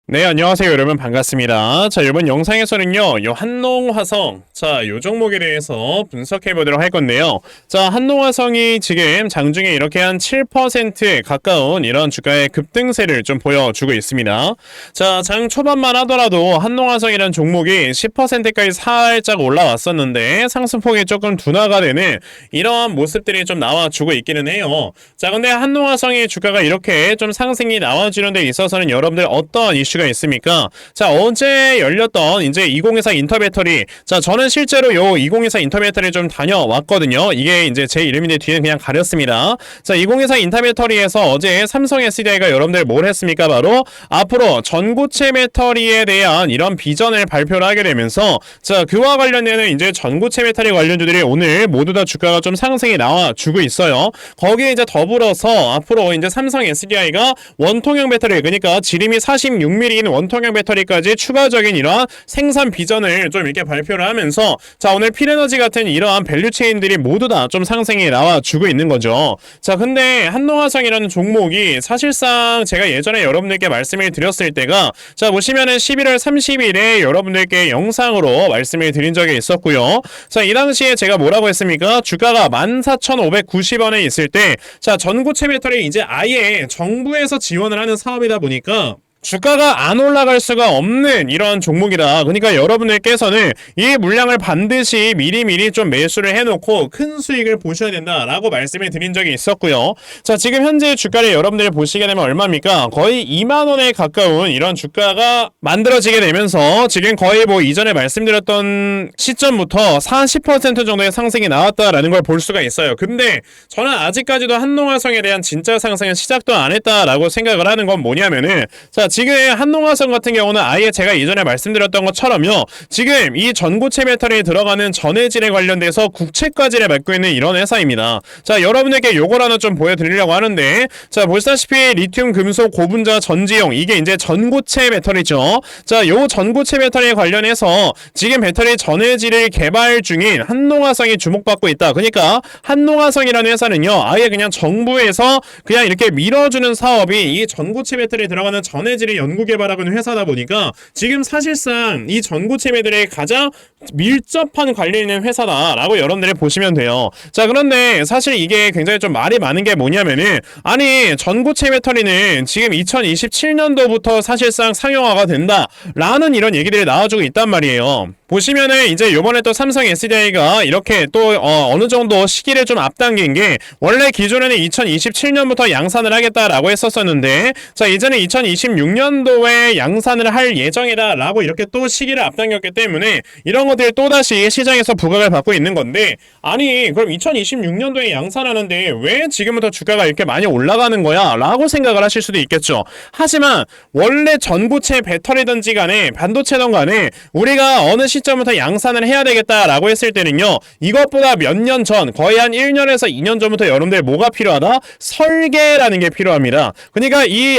네, 안녕하세요. 여러분 반갑습니다. 자, 이번 영상에서는요, 요 한농화성, 자, 요 종목에 대해서 분석해 보도록 할 건데요. 자, 한농화성이 지금 장중에 이렇게 한 7%에 가까운 이런 주가의 급등세를 좀 보여주고 있습니다. 자, 장 초반만 하더라도 한농화성이라는 종목이 10%까지 살짝 올라왔었는데 상승폭이 조금 둔화가 되는 이러한 모습들이 좀 나와주고 있기는 해요. 자, 근데 한농화성의 주가가 이렇게 좀 상승이 나와주는 데 있어서는 여러분들 어떤 이슈 가 있습니까? 자, 어제 열렸던 이제 2024 인터배터리. 자, 저는 실제로 요 2024 인터배터리 좀 다녀왔거든요. 이게 이제 제 이름인데 뒤에 그냥 가렸습니다. 자, 2024 인터배터리에서 어제 삼성 SDI가 여러분들 뭘 했습니까? 바로 앞으로 전고체 배터리에 대한 이런 비전을 발표를 하게 되면서 자, 그와 관련되는 이제 전고체 배터리 관련주들이 오늘 모두 다 주가가 좀 상승이 나와주고 있어요. 거기에 이제 더불어서 앞으로 이제 삼성 SDI가 원통형 배터리, 그러니까 지름이 46mm 인 원통형 배터리까지 추가적인 이러한 생산 비전을 좀 이렇게 발표를 하면서 자, 오늘 필에너지 같은 이러한 밸류체인들이 모두 다 좀 상승이 나와주고 있는 거죠. 자, 근데 한농화성이라는 종목이 사실상 제가 예전에 여러분들께 말씀을 드렸을 때가 자, 보시면은 11월 30일에 여러분들께 영상으로 말씀을 드린 적이 있었고요. 자, 이 당시에 제가 뭐라고 했습니까? 주가가 14,590원에 있을 때 자, 전고체 배터리 이제 아예 정부에서 지원을 하는 사업이다 보니까 주가가 안 올라갈 수가 없는 이런 종목이다. 그러니까 여러분들께서는 이 물량을 반드시 미리미리 좀 매수를 해놓고 큰 수익을 보셔야 된다라고 말씀을 드린 적이 있었고요. 자, 지금 현재 주가를 여러분들이 보시게 되면 얼마입니까? 거의 2만원에 가까운 이런 주가가 만들어지게 되면서 지금 거의 뭐 이전에 말씀드렸던 시점부터 40% 정도의 상승이 나왔다라는 걸 볼 수가 있어요. 근데 저는 아직까지도 한농화성에 대한 진짜 상승은 시작도 안 했다라고 생각을 하는 건 뭐냐면은 자, 지금 한농화성 같은 경우는 아예 제가 이전에 말씀드렸던 것처럼요, 지금 이 전고체 배터리에 들어가는 전해질에 관련돼서 국채까지를 맡고 있는 이런 회사입니다. 자, 여러분에게 요걸 하나 좀 보여드리려고 하는데 자, 보시다시피 리튬 금속 고분자 전지용, 이게 이제 전고체 배터리죠. 자, 요 전고체 배터리에 관련해서 지금 배터리 전해질을 개발 중인 한농화성이 주목받고 있다. 그러니까 한농화성이라는 회사는요, 아예 그냥 정부에서 그냥 이렇게 밀어주는 사업이 이 전고체 배터리에 들어가는 전해질 연구개발하고 있는 회사다 보니까 지금 사실상 이 전고체 배터리에 가장 밀접한 관련 있는 회사다라고 여러분들이 보시면 돼요. 자, 그런데 사실 이게 굉장히 좀 말이 많은 게 뭐냐면은 아니, 전고체 배터리는 지금 2027년도부터 사실상 상용화가 된다라는 이런 얘기들이 나와주고 있단 말이에요. 보시면은 이제 요번에 또 삼성 SDI가 이렇게 또 어느 정도 시기를 좀 앞당긴 게 원래 기존에는 2027년부터 양산을 하겠다라고 했었었는데 자, 이제는 2026년도에 양산을 할 예정이다라고 이렇게 또 시기를 앞당겼기 때문에 이런 것들이 또다시 시장에서 부각을 받고 있는 건데 아니, 그럼 2026년도에 양산하는데 왜 지금부터 주가가 이렇게 많이 올라가는 거야? 라고 생각을 하실 수도 있겠죠. 하지만 원래 전고체 배터리든지 간에 반도체든 간에 우리가 어느 시점부터 양산을 해야 되겠다라고 했을 때는요, 이것보다 몇 년 전, 거의 한 1년에서 2년 전부터 여러분들 뭐가 필요하다? 설계라는 게 필요합니다. 그러니까 이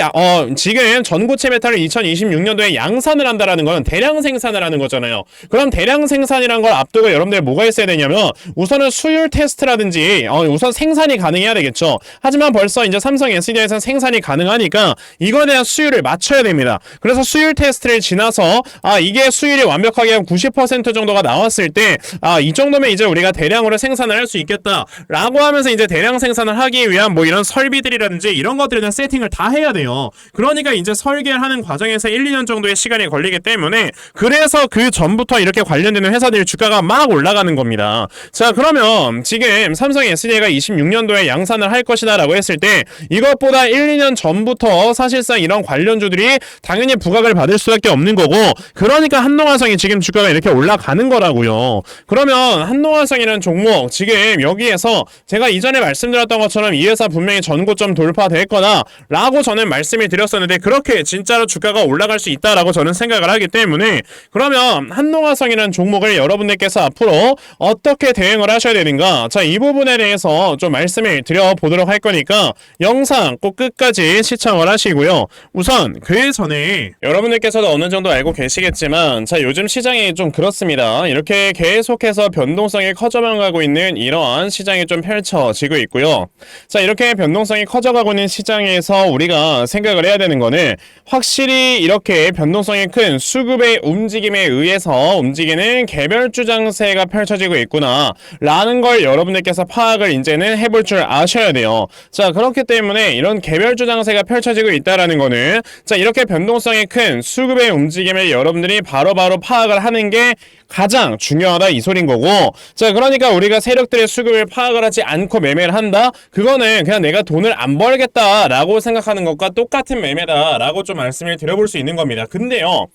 지금 전고체 배터리 2026년도에 양산을 한다라는 건 대량 생산을 하는 거잖아요. 그럼 대량 생산이란 걸 앞두고 여러분들 뭐가 있어야 되냐면 우선은 수율 테스트라든지 우선 생산이 가능해야 되겠죠. 하지만 벌써 이제 삼성 SDI에서는 생산이 가능하니까 이거에 대한 수율을 맞춰야 됩니다. 그래서 수율 테스트를 지나서 이게 수율이 완벽하게 한 90% 정도가 나왔을 때 이 정도면 이제 우리가 대량으로 생산을 할 수 있겠다라고 하면서 이제 대량 생산을 하기 위한 뭐 이런 설비들이라든지 이런 것들에 대한 세팅을 다 해야 돼요. 그러니까 이제 설계를 하는 과정에서 1, 2년 정도의 시간이 걸리기 때문에 그래서 그 전부터 이렇게 관련되는 회사들 주가가 막 올라가는 겁니다. 자, 그러면 지금 삼성 SDI가 26년도에 양산을 할 것이다 라고 했을 때 이것보다 1, 2년 전부터 사실상 이런 관련주들이 당연히 부각을 받을 수밖에 없는 거고, 그러니까 한농화성이 지금 주가가 이렇게 올라가는 거라고요. 그러면 한농화성이라는 종목 지금 여기에서 제가 이전에 말씀드렸던 것처럼 이 회사 분명히 전고점 돌파될 거다 라고 저는 말씀을 드렸었는데 그렇게 진짜로 주가가 올라갈 수 있다라고 저는 생각을 하기 때문에 그러면 한농화성이라는 종목을 여러분들께서 앞으로 어떻게 대응을 하셔야 되는가, 자, 이 부분에 대해서 좀 말씀을 드려보도록 할 거니까 영상 꼭 끝까지 시청을 하시고요. 우선 그 전에 여러분들께서도 어느 정도 알고 계시겠지만 자, 요즘 시장이 좀 그렇습니다. 이렇게 계속해서 변동성이 커져만 가고 있는 이러한 시장이 좀 펼쳐지고 있고요. 자, 이렇게 변동성이 커져가고 있는 시장에서 우리가 생각을 해야 되는 거는 확실히 이렇게 변동성이 큰 수급의 움직임에 의해서 움직이는 개별주 장세가 펼쳐지고 있구나 라는 걸 여러분들께서 파악을 이제는 해볼 줄 아셔야 돼요. 자, 그렇기 때문에 이런 개별주 장세가 펼쳐지고 있다라는 거는 자, 이렇게 변동성이 큰 수급의 움직임을 여러분들이 바로바로 파악을 하는 게 가장 중요하다 이 소린 거고, 자, 그러니까 우리가 세력들의 수급을 파악을 하지 않고 매매를 한다? 그거는 그냥 내가 돈을 안 벌겠다라고 생각하는 것과 똑같은 매매다라고 좀 말씀을 드려볼 수 있는 겁니다. 근데요,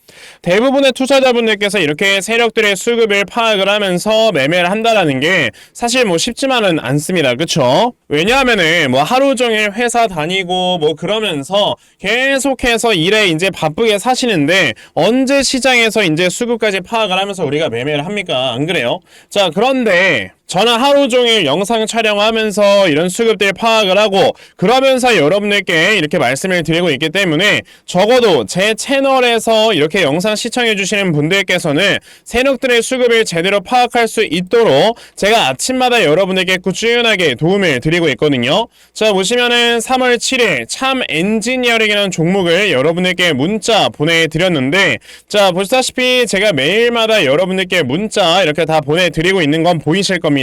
대부분의 투자자분들께서 이렇게 세력들의 수급을 파악을 하면서 매매를 한다라는 게 사실 뭐 쉽지만은 않습니다. 그쵸? 왜냐하면은 뭐 하루 종일 회사 다니고 뭐 그러면서 계속해서 일에 이제 바쁘게 사시는데 언제 시장에서 이제 수급까지 파악을 하면서 우리가 매매를 합니까? 안 그래요? 자, 그런데 저는 하루 종일 영상 촬영하면서 이런 수급들 파악을 하고 그러면서 여러분들께 이렇게 말씀을 드리고 있기 때문에 적어도 제 채널에서 이렇게 영상 시청해 주시는 분들께서는 세력들의 수급을 제대로 파악할 수 있도록 제가 아침마다 여러분들께 꾸준하게 도움을 드리고 있거든요. 자, 보시면은 3월 7일 참 엔지니어링이라는 종목을 여러분들께 문자 보내드렸는데, 자, 보시다시피 제가 매일마다 여러분들께 문자 이렇게 다 보내드리고 있는 건 보이실 겁니다.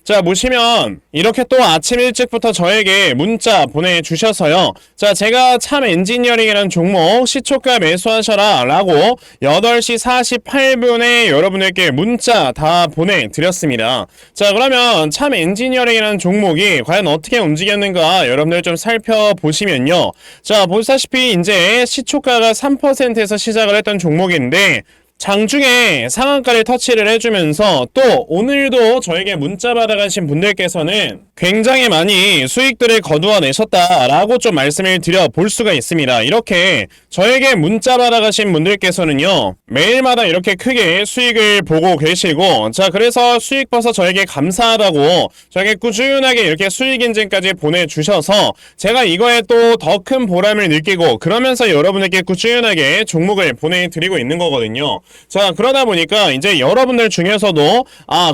자, 보시면 이렇게 또 아침 일찍부터 저에게 문자 보내주셔서요, 자, 제가 참 엔지니어링이라는 종목 시초가 매수하셔라 라고 8시 48분에 여러분들께 문자 다 보내드렸습니다. 자, 그러면 참 엔지니어링이라는 종목이 과연 어떻게 움직였는가 여러분들 좀 살펴보시면요, 자, 보시다시피 이제 시초가가 3%에서 시작을 했던 종목인데 장중에 상한가를 터치를 해주면서 또 오늘도 저에게 문자 받아가신 분들께서는 굉장히 많이 수익들을 거두어내셨다라고 좀 말씀을 드려볼 수가 있습니다. 이렇게 저에게 문자 받아가신 분들께서는요, 매일마다 이렇게 크게 수익을 보고 계시고, 자, 그래서 수익 봐서 저에게 감사하다고 저에게 꾸준하게 이렇게 수익 인증까지 보내주셔서 제가 이거에 또 더 큰 보람을 느끼고 그러면서 여러분에게 꾸준하게 종목을 보내드리고 있는 거거든요. 자, 그러다 보니까 이제 여러분들 중에서도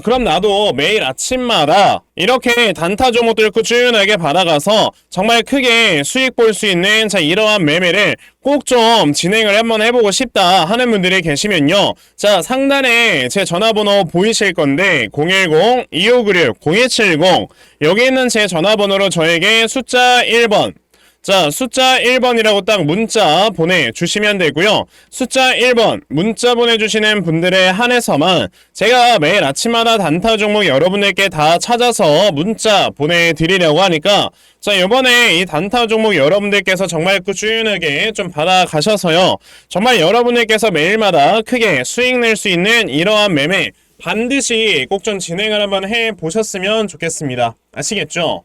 그럼 나도 매일 아침마다 이렇게 단타 종목들 꾸준하게 받아가서 정말 크게 수익 볼 수 있는 자, 이러한 매매를 꼭 좀 진행을 한번 해보고 싶다 하는 분들이 계시면요, 자, 상단에 제 전화번호 보이실 건데 010-2596-0170 여기 있는 제 전화번호로 저에게 숫자 1번, 자, 숫자 1번이라고 딱 문자 보내주시면 되고요. 숫자 1번 문자 보내주시는 분들에 한해서만 제가 매일 아침마다 단타 종목 여러분들께 다 찾아서 문자 보내드리려고 하니까, 자, 이번에 이 단타 종목 여러분들께서 정말 꾸준하게 좀 받아가셔서요, 정말 여러분들께서 매일마다 크게 수익 낼 수 있는 이러한 매매 반드시 꼭 좀 진행을 한번 해보셨으면 좋겠습니다. 아시겠죠?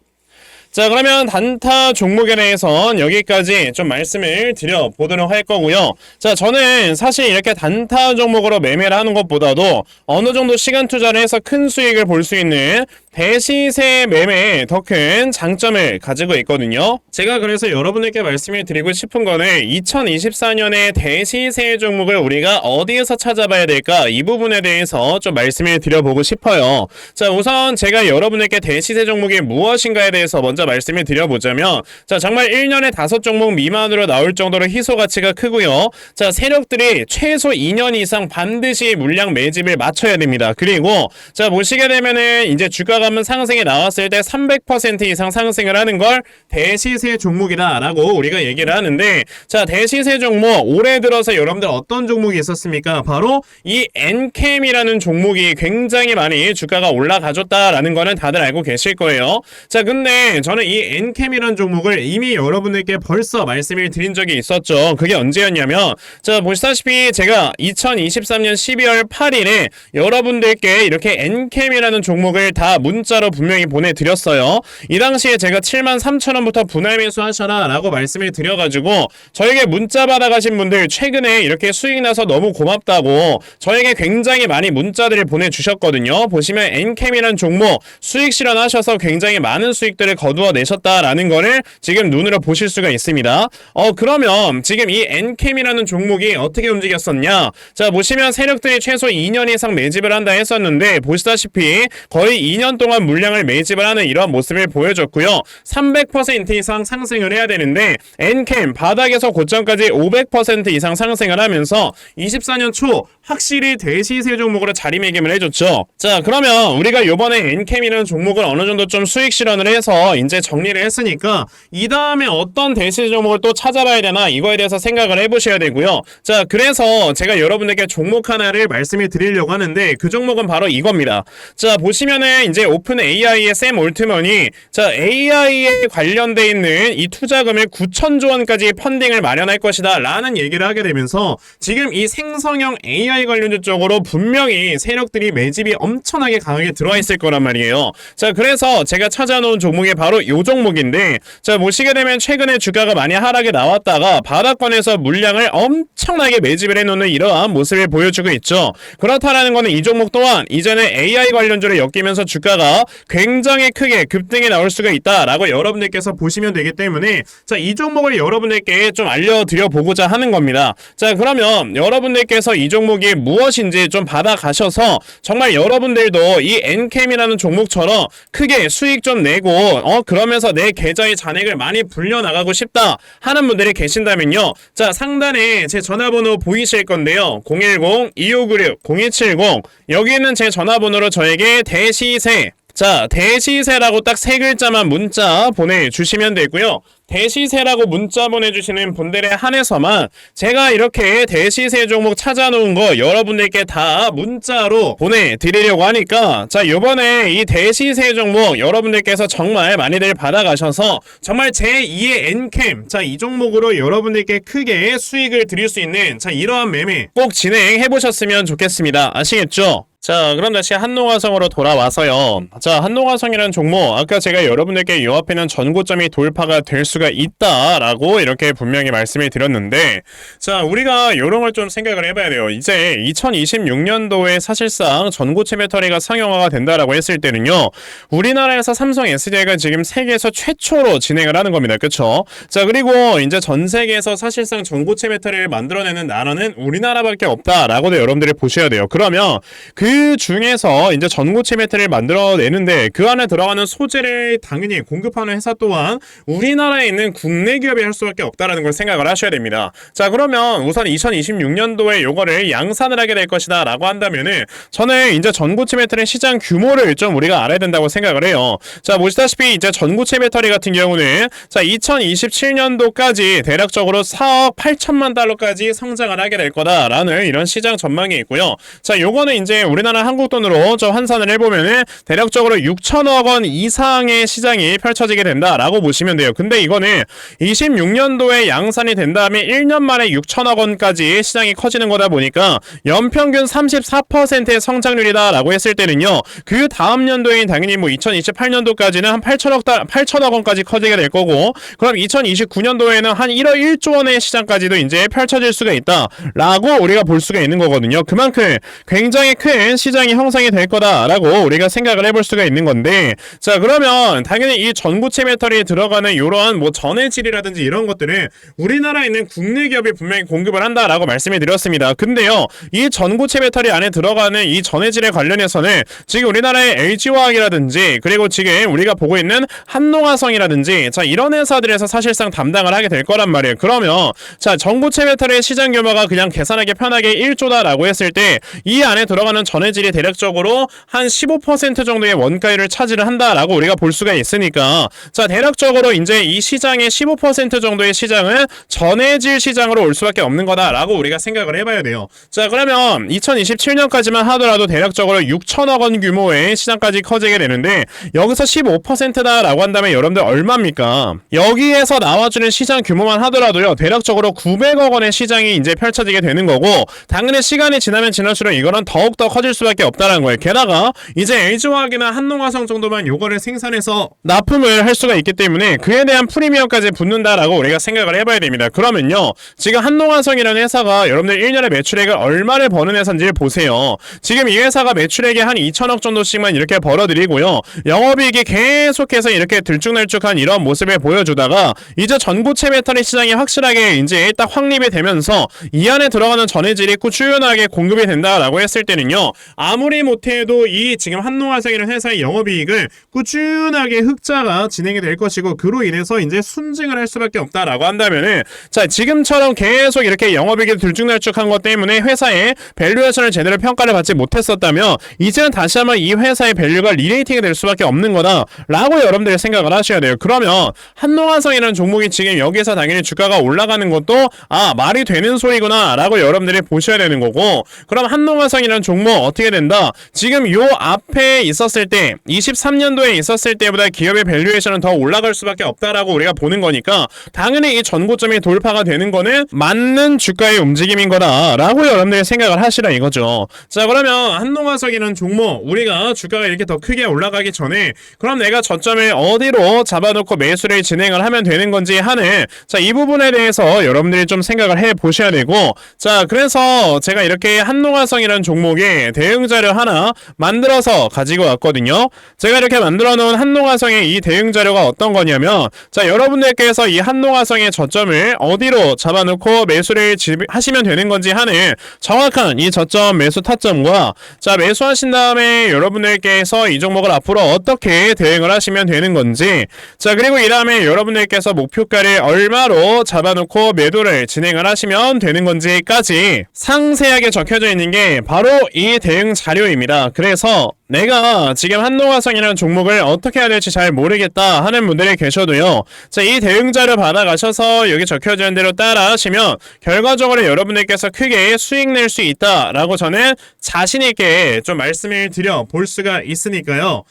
자, 그러면 단타 종목에 대해선 여기까지 좀 말씀을 드려보도록 할 거고요. 자, 저는 사실 이렇게 단타 종목으로 매매를 하는 것보다도 어느 정도 시간 투자를 해서 큰 수익을 볼 수 있는 대시세 매매에 더 큰 장점을 가지고 있거든요. 제가 그래서 여러분들께 말씀을 드리고 싶은 거는 2024년에 대시세 종목을 우리가 어디에서 찾아봐야 될까, 이 부분에 대해서 좀 말씀을 드려보고 싶어요. 자, 우선 제가 여러분들께 대시세 종목이 무엇인가에 대해서 먼저 말씀을 드려보자면, 자, 정말 1년에 5종목 미만으로 나올 정도로 희소 가치가 크고요. 자, 세력들이 최소 2년 이상 반드시 물량 매집을 맞춰야 됩니다. 그리고 자, 보시게 되면은 이제 주가가 한번 상승이 나왔을 때 300% 이상 상승을 하는 걸 대시세 종목이다 라고 우리가 얘기를 하는데, 자, 대시세 종목 올해 들어서 여러분들 어떤 종목이 있었습니까? 바로 이 엔캠이라는 종목이 굉장히 많이 주가가 올라가줬다라는 거는 다들 알고 계실 거예요. 자, 근데 저는 이 엔캠이라는 종목을 이미 여러분들께 벌써 말씀을 드린 적이 있었죠. 그게 언제였냐면, 자, 보시다시피 제가 2023년 12월 8일에 여러분들께 이렇게 엔캠이라는 종목을 다 문자로 분명히 보내드렸어요. 이 당시에 제가 73,000원부터 분할 매수하셔라 라고 말씀을 드려가지고 저에게 문자 받아가신 분들 최근에 이렇게 수익 나서 너무 고맙다고 저에게 굉장히 많이 문자들을 보내주셨거든요. 보시면 엔캠이라는 종목 수익 실현하셔서 굉장히 많은 수익들을 거두어내셨다라는 거를 지금 눈으로 보실 수가 있습니다. 그러면 지금 이 엔캠이라는 종목이 어떻게 움직였었냐? 자, 보시면 세력들이 최소 2년 이상 매집을 한다 했었는데 보시다시피 거의 2년 동안 동안 물량을 매집을 하는 이런 모습을 보여줬고요. 300% 이상 상승을 해야 되는데 엔캠 바닥에서 고점까지 500% 이상 상승을 하면서 24년 초 확실히 대시세 종목으로 자리매김을 해줬죠. 자, 그러면 우리가 요번에 엔캠이라는 종목을 어느 정도 좀 수익 실현을 해서 이제 정리를 했으니까 이 다음에 어떤 대시세 종목을 또 찾아봐야 되나 이거에 대해서 생각을 해보셔야 되고요. 자, 그래서 제가 여러분들께 종목 하나를 말씀을 드리려고 하는데 그 종목은 바로 이겁니다. 자, 보시면은 이제 오픈 AI의 샘 올트먼이 자, AI에 관련돼 있는 이 투자금을 9천조 원까지 펀딩을 마련할 것이다 라는 얘기를 하게 되면서 지금 이 생성형 AI 관련주 쪽으로 분명히 세력들이 매집이 엄청나게 강하게 들어와 있을 거란 말이에요. 자, 그래서 제가 찾아놓은 종목이 바로 이 종목인데 자, 보시게 되면 최근에 주가가 많이 하락에 나왔다가 바닥권에서 물량을 엄청나게 매집을 해놓는 이러한 모습을 보여주고 있죠. 그렇다라는 거는 이 종목 또한 이전에 AI 관련주를 엮이면서 주가가 굉장히 크게 급등이 나올 수가 있다라고 여러분들께서 보시면 되기 때문에 자, 이 종목을 여러분들께 좀 알려드려 보고자 하는 겁니다. 자, 그러면 여러분들께서 이 종목이 무엇인지 좀 받아가셔서 정말 여러분들도 이 엔캠이라는 종목처럼 크게 수익 좀 내고 그러면서 내 계좌의 잔액을 많이 불려나가고 싶다 하는 분들이 계신다면요. 자, 상단에 제 전화번호 보이실 건데요. 010-2596-0270 여기 있는 제 전화번호로 저에게 대시세 자, 대시세라고 딱 세 글자만 문자 보내주시면 되고요. 대시세라고 문자 보내주시는 분들에 한해서만 제가 이렇게 대시세 종목 찾아놓은 거 여러분들께 다 문자로 보내드리려고 하니까 자, 요번에 이 대시세 종목 여러분들께서 정말 많이들 받아가셔서 정말 제2의 엔캠 자, 이 종목으로 여러분들께 크게 수익을 드릴 수 있는 자, 이러한 매매 꼭 진행해보셨으면 좋겠습니다. 아시겠죠? 자, 그럼 다시 한농화성으로 돌아와서요. 자, 한농화성이라는 종목 아까 제가 여러분들께 요 앞에는 전고점이 돌파가 될 수가 있다라고 이렇게 분명히 말씀을 드렸는데 자, 우리가 요런 걸 좀 생각을 해봐야 돼요. 이제 2026년도에 사실상 전고체 배터리가 상용화가 된다라고 했을 때는요, 우리나라에서 삼성 SDI가 지금 세계에서 최초로 진행을 하는 겁니다. 그쵸? 자, 그리고 이제 전 세계에서 사실상 전고체 배터리를 만들어내는 나라는 우리나라밖에 없다라고도 여러분들이 보셔야 돼요. 그러면 그 중에서 이제 전고체 배터리를 만들어내는데 그 안에 들어가는 소재를 당연히 공급하는 회사 또한 우리나라에 있는 국내 기업이 할 수밖에 없다라는 걸 생각을 하셔야 됩니다. 자, 그러면 우선 2026년도에 요거를 양산을 하게 될 것이다 라고 한다면은 저는 이제 전고체 배터리 시장 규모를 좀 우리가 알아야 된다고 생각을 해요. 자, 보시다시피 이제 전고체 배터리 같은 경우는 자, 2027년도까지 대략적으로 4억 8천만 달러까지 성장을 하게 될 거다라는 이런 시장 전망이 있고요. 자, 요거는 이제 우리나라 한국 돈으로 좀 환산을 해보면은 대략적으로 6천억 원 이상의 시장이 펼쳐지게 된다라고 보시면 돼요. 근데 이거는 26년도에 양산이 된 다음에 1년 만에 6천억 원까지 시장이 커지는 거다 보니까 연평균 34%의 성장률이다라고 했을 때는요, 그 다음 연도인 당연히 뭐 2028년도까지는 한 8천억 원까지 커지게 될 거고, 그럼 2029년도에는 한 1억 1조 원의 시장까지도 이제 펼쳐질 수가 있다라고 우리가 볼 수가 있는 거거든요. 그만큼 굉장히 큰 시장이 형성이 될 거다라고 우리가 생각을 해볼 수가 있는 건데, 자, 그러면 당연히 이 전고체 배터리에 들어가는 이러한 뭐 전해질이라든지 이런 것들은 우리나라에 있는 국내 기업이 분명히 공급을 한다라고 말씀을 드렸습니다. 근데요, 이 전고체 배터리 안에 들어가는 이 전해질에 관련해서는 지금 우리나라의 LG화학이라든지 그리고 지금 우리가 보고 있는 한농화성이라든지 자, 이런 회사들에서 사실상 담당을 하게 될 거란 말이에요. 그러면 자, 전고체 배터리의 시장 규모가 그냥 계산하기 편하게 1조다라고 했을 때 이 안에 들어가는 전해질이 대략적으로 한 15% 정도의 원가율을 차지를 한다라고 우리가 볼 수가 있으니까 자, 대략적으로 이제 이 시장의 15% 정도의 시장은 전해질 시장으로 올 수밖에 없는 거다라고 우리가 생각을 해봐야 돼요. 자, 그러면 2027년까지만 하더라도 대략적으로 6천억 원 규모의 시장까지 커지게 되는데 여기서 15%다라고 한다면 여러분들 얼마입니까? 여기에서 나와주는 시장 규모만 하더라도요, 대략적으로 900억 원의 시장이 이제 펼쳐지게 되는 거고, 당연히 시간이 지나면 지날수록 이거는 더욱더 커질 수밖에 없다는 거예요. 게다가 이제 LG화학이나 한농화성 정도만 요거를 생산해서 납품을 할 수가 있기 때문에 그에 대한 프리미엄까지 붙는다라고 우리가 생각을 해봐야 됩니다. 그러면요, 지금 한농화성이라는 회사가 여러분들 1년에 매출액을 얼마를 버는 회사인지 보세요. 지금 이 회사가 매출액이 한 2천억 정도씩만 이렇게 벌어들이고요, 영업이익이 계속해서 이렇게 들쭉날쭉한 이런 모습을 보여주다가 이제 전고체 배터리 시장이 확실하게 이제 딱 확립이 되면서 이 안에 들어가는 전해질이 꾸준하게 공급이 된다라고 했을 때는요, 아무리 못해도 이 지금 한농화성이라는 회사의 영업이익을 꾸준하게 흑자가 진행이 될 것이고, 그로 인해서 이제 순증을 할 수밖에 없다라고 한다면은, 자, 지금처럼 계속 이렇게 영업이익이 들쭉날쭉한 것 때문에 회사의 밸류에이션을 제대로 평가를 받지 못했었다면 이제는 다시 한번 이 회사의 밸류가 리레이팅이 될 수밖에 없는 거다라고 여러분들이 생각을 하셔야 돼요. 그러면 한농화성이라는 종목이 지금 여기서 당연히 주가가 올라가는 것도 말이 되는 소리구나 라고 여러분들이 보셔야 되는 거고, 그럼 한농화성이라는 종목 어떻게 된다? 지금 요 앞에 있었을 때 23년도에 있었을 때보다 기업의 밸류에이션은 더 올라갈 수밖에 없다라고 우리가 보는 거니까 당연히 이 전고점이 돌파가 되는 거는 맞는 주가의 움직임인 거다라고 여러분들이 생각을 하시라 이거죠. 자, 그러면 한농화성이라는 종목 우리가 주가가 이렇게 더 크게 올라가기 전에 그럼 내가 저점을 어디로 잡아놓고 매수를 진행을 하면 되는 건지 하는, 자, 이 부분에 대해서 여러분들이 좀 생각을 해 보셔야 되고, 자, 그래서 제가 이렇게 한농화성이라는 종목의 대응 자료 하나 만들어서 가지고 왔거든요. 제가 이렇게 만들어 놓은 한농화성의 이 대응 자료가 어떤 거냐면, 자, 여러분들께서 이 한농화성의 저점을 어디로 잡아놓고 매수를 하시면 되는 건지 하는 정확한 이 저점 매수 타점과, 자, 매수하신 다음에 여러분들께서 이 종목을 앞으로 어떻게 대응을 하시면 되는 건지, 자, 그리고 이 다음에 여러분들께서 목표가를 얼마로 잡아놓고 매도를 진행을 하시면 되는 건지까지 상세하게 적혀져 있는 게 바로 이 대응 자료입니다. 그래서 내가 지금 한농화성이라는 종목을 어떻게 해야 될지 잘 모르겠다 하는 분들이 계셔도요, 자, 이 대응 자료 받아가셔서 여기 적혀져 있는 대로 따라 하시면 결과적으로 여러분들께서 크게 수익 낼 수 있다라고 저는 자신있게 좀 말씀을 드려 볼 수가 있으니까요.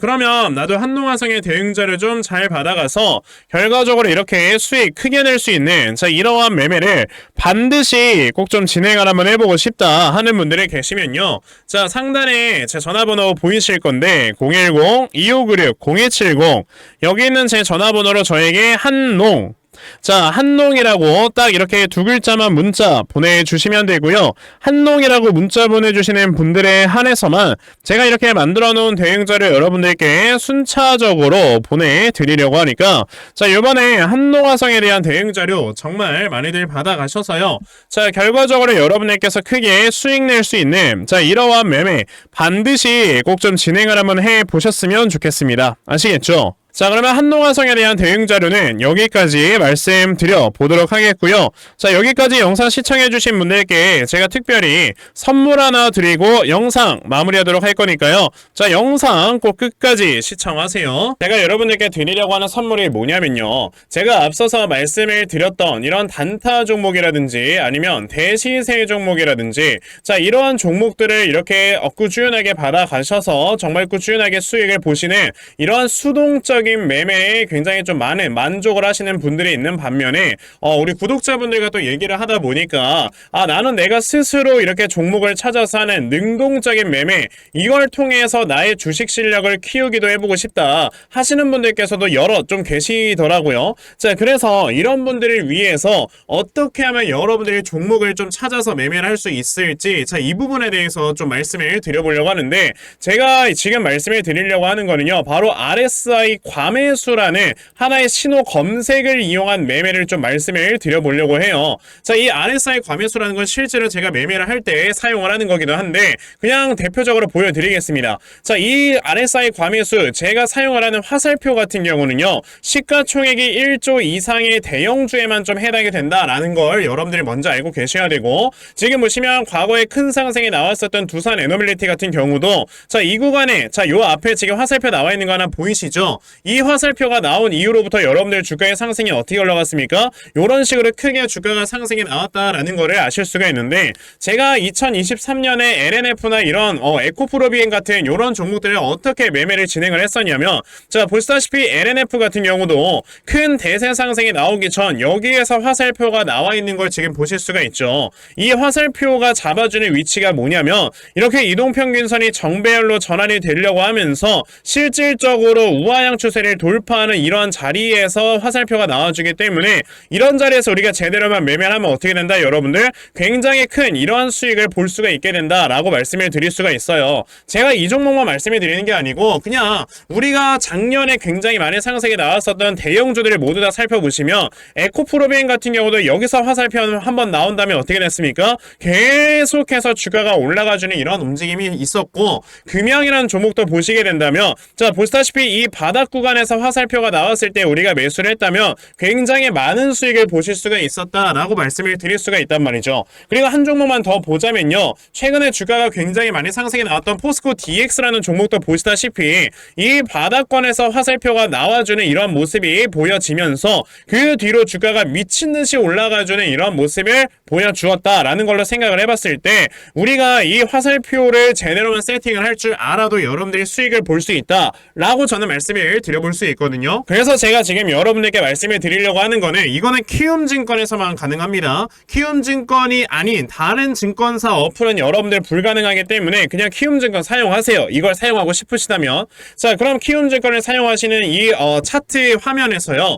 그러면 나도 한농화성의 대응 자료 좀 잘 받아가서 결과적으로 이렇게 수익 크게 낼 수 있는, 자, 이러한 매매를 반드시 꼭 좀 진행을 한번 해보고 싶다 하는 분들이 계시면요, 자, 상단에 제 전화번호 보이실 건데 010-2596-0270 여기 있는 제 전화번호로 저에게 한농, 자, 한농이라고 딱 이렇게 두 글자만 문자 보내주시면 되고요. 한농이라고 문자 보내주시는 분들에 한해서만 제가 이렇게 만들어 놓은 대응자료 여러분들께 순차적으로 보내드리려고 하니까, 자, 이번에 한농화성에 대한 대응자료 정말 많이들 받아가셔서요, 자, 결과적으로 여러분들께서 크게 수익 낼 수 있는, 자, 이러한 매매 반드시 꼭 좀 진행을 한번 해보셨으면 좋겠습니다. 아시겠죠? 자, 그러면 한농화성에 대한 대응 자료는 여기까지 말씀드려 보도록 하겠고요. 자, 여기까지 영상 시청해주신 분들께 제가 특별히 선물 하나 드리고 영상 마무리하도록 할 거니까요. 자, 영상 꼭 끝까지 시청하세요. 제가 여러분들께 드리려고 하는 선물이 뭐냐면요, 제가 앞서서 말씀을 드렸던 이런 단타 종목이라든지 아니면 대시세 종목이라든지, 자, 이러한 종목들을 이렇게 꾸준하게 받아가셔서 정말 꾸준하게 수익을 보시는 이러한 수동적 매매에 굉장히 좀 많은 만족을 하시는 분들이 있는 반면에 우리 구독자분들과 또 얘기를 하다 보니까 나는 내가 스스로 이렇게 종목을 찾아서 하는 능동적인 매매, 이걸 통해서 나의 주식 실력을 키우기도 해보고 싶다 하시는 분들께서도 여러 좀 계시더라고요. 자, 그래서 이런 분들을 위해서 어떻게 하면 여러분들이 종목을 좀 찾아서 매매를 할 수 있을지, 자, 이 부분에 대해서 좀 말씀을 드려보려고 하는데, 제가 지금 말씀을 드리려고 하는 거는요, 바로 RSI 과매수라는 하나의 신호 검색을 이용한 매매를 좀 말씀을 드려보려고 해요. 자, 이 RSI 과매수라는 건 실제로 제가 매매를 할 때 사용을 하는 거기도 한데 그냥 대표적으로 보여드리겠습니다. 자, 이 RSI 과매수 제가 사용을 하는 화살표 같은 경우는요, 시가총액이 1조 이상의 대형주에만 좀 해당이 된다라는 걸 여러분들이 먼저 알고 계셔야 되고, 지금 보시면 과거에 큰 상승이 나왔었던 두산 에너빌리티 같은 경우도, 자, 이 구간에, 자, 요 앞에 지금 화살표 나와 있는 거 하나 보이시죠? 이 화살표가 나온 이후로부터 여러분들 주가의 상승이 어떻게 올라갔습니까? 이런 식으로 크게 주가가 상승이 나왔다라는 거를 아실 수가 있는데, 제가 2023년에 LNF나 이런 에코프로비엔 같은 이런 종목들을 어떻게 매매를 진행을 했었냐면, 자, 보시다시피 LNF 같은 경우도 큰 대세 상승이 나오기 전 여기에서 화살표가 나와 있는 걸 지금 보실 수가 있죠. 이 화살표가 잡아주는 위치가 뭐냐면, 이렇게 이동평균선이 정배열로 전환이 되려고 하면서 실질적으로 우하향 추세 추세를 돌파하는 이런 자리에서 화살표가 나와주기 때문에 이런 자리에서 우리가 제대로만 매매를 하면 어떻게 된다 여러분들? 굉장히 큰 이러한 수익을 볼 수가 있게 된다라고 말씀을 드릴 수가 있어요. 제가 이 종목만 말씀을 드리는 게 아니고 그냥 우리가 작년에 굉장히 많은 상승이 나왔었던 대형주들을 모두 다 살펴보시면 에코프로비엔 같은 경우도 여기서 화살표 한번 나온 다음에 어떻게 됐습니까? 계속해서 주가가 올라가주는 이런 움직임이 있었고, 금양이라는 종목도 보시게 된다면 자 보시다시피 이 바닥 구간에서 화살표가 나왔을 때 우리가 매수를 했다면 굉장히 많은 수익을 보실 수가 있었다라고 말씀을 드릴 수가 있단 말이죠. 그리고 한 종목만 더 보자면요, 최근에 주가가 굉장히 많이 상승이 나왔던 포스코 DX라는 종목도 보시다시피 이 바닥권에서 화살표가 나와주는 이런 모습이 보여지면서 그 뒤로 주가가 미친듯이 올라가주는 이런 모습을 보여주었다라는 걸로 생각을 해봤을 때 우리가 이 화살표를 제대로만 세팅을 할 줄 알아도 여러분들이 수익을 볼 수 있다라고 저는 말씀을 드려볼 수 있거든요. 그래서 제가 지금 여러분들께 말씀을 드리려고 하는 거는 이거는 키움증권에서만 가능합니다. 키움증권이 아닌 다른 증권사 어플은 여러분들 불가능하기 때문에 그냥 키움증권 사용하세요. 이걸 사용하고 싶으시다면. 자, 그럼 키움증권을 사용하시는 이 차트 화면에서요,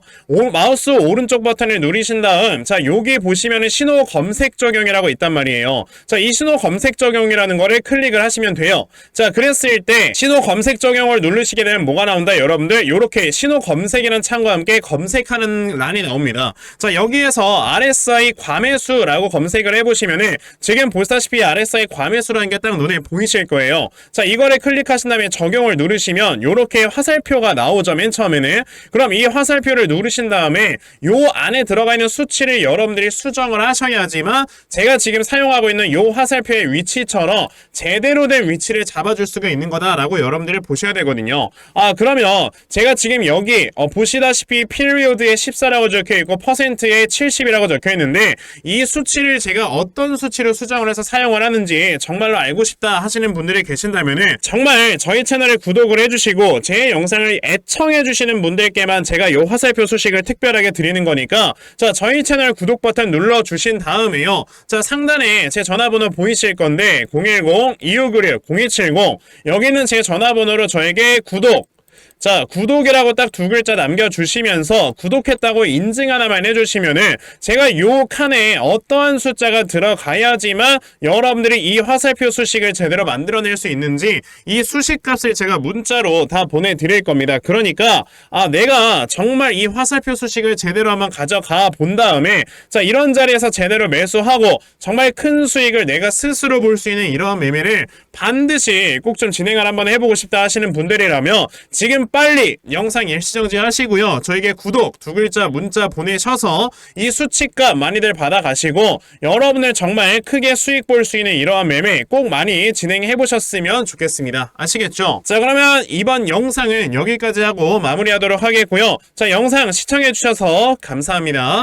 마우스 오른쪽 버튼을 누르신 다음 자 여기 보시면은 신호 검색 적용이라고 있단 말이에요. 자, 이 신호 검색 적용이라는 거를 클릭을 하시면 돼요. 자, 그랬을 때 신호 검색 적용을 누르시게 되면 뭐가 나온다 여러분들? 요렇게 신호 검색이라는 창과 함께 검색하는 란이 나옵니다. 자, 여기에서 RSI 과매수라고 검색을 해보시면은 지금 보시다시피 RSI 과매수라는 게 딱 눈에 보이실 거예요. 자, 이거를 클릭하신 다음에 적용을 누르시면 요렇게 화살표가 나오죠, 맨 처음에는. 그럼 이 화살표를 누르신 다음에 요 안에 들어가 있는 수치를 여러분들이 수정을 하셔야지만 제가 지금 사용하고 있는 요 화살표의 위치처럼 제대로 된 위치를 잡아줄 수가 있는 거다라고 여러분들이 보셔야 되거든요. 그러면 제가 지금 여기 보시다시피 피리오드에 14라고 적혀있고 퍼센트에 70이라고 적혀있는데 이 수치를 제가 어떤 수치로 수정을 해서 사용을 하는지 정말로 알고 싶다 하시는 분들이 계신다면은 정말 저희 채널을 구독을 해주시고 제 영상을 애청해주시는 분들께만 제가 요 화살표 소식을 특별하게 드리는 거니까 자, 저희 채널 구독 버튼 눌러주신 다음에요, 자 상단에 제 전화번호 보이실 건데 010-2596-0270 여기는 제 전화번호로 저에게 자, 구독이라고 딱 두 글자 남겨주시면서 구독했다고 인증 하나만 해주시면은 제가 요 칸에 어떠한 숫자가 들어가야지만 여러분들이 이 화살표 수식을 제대로 만들어낼 수 있는지 이 수식 값을 제가 문자로 다 보내드릴 겁니다. 그러니까 내가 정말 이 화살표 수식을 제대로 한번 가져가 본 다음에 자 이런 자리에서 제대로 매수하고 정말 큰 수익을 내가 스스로 볼 수 있는 이러한 매매를 반드시 꼭 좀 진행을 한번 해보고 싶다 하시는 분들이라면 지금 빨리 영상 일시정지 하시고요, 저에게 구독 두 글자 문자 보내셔서 이 수치값 많이들 받아가시고 여러분들 정말 크게 수익 볼 수 있는 이러한 매매 꼭 많이 진행해 보셨으면 좋겠습니다. 아시겠죠? 자, 그러면 이번 영상은 여기까지 하고 마무리하도록 하겠고요. 자, 영상 시청해 주셔서 감사합니다.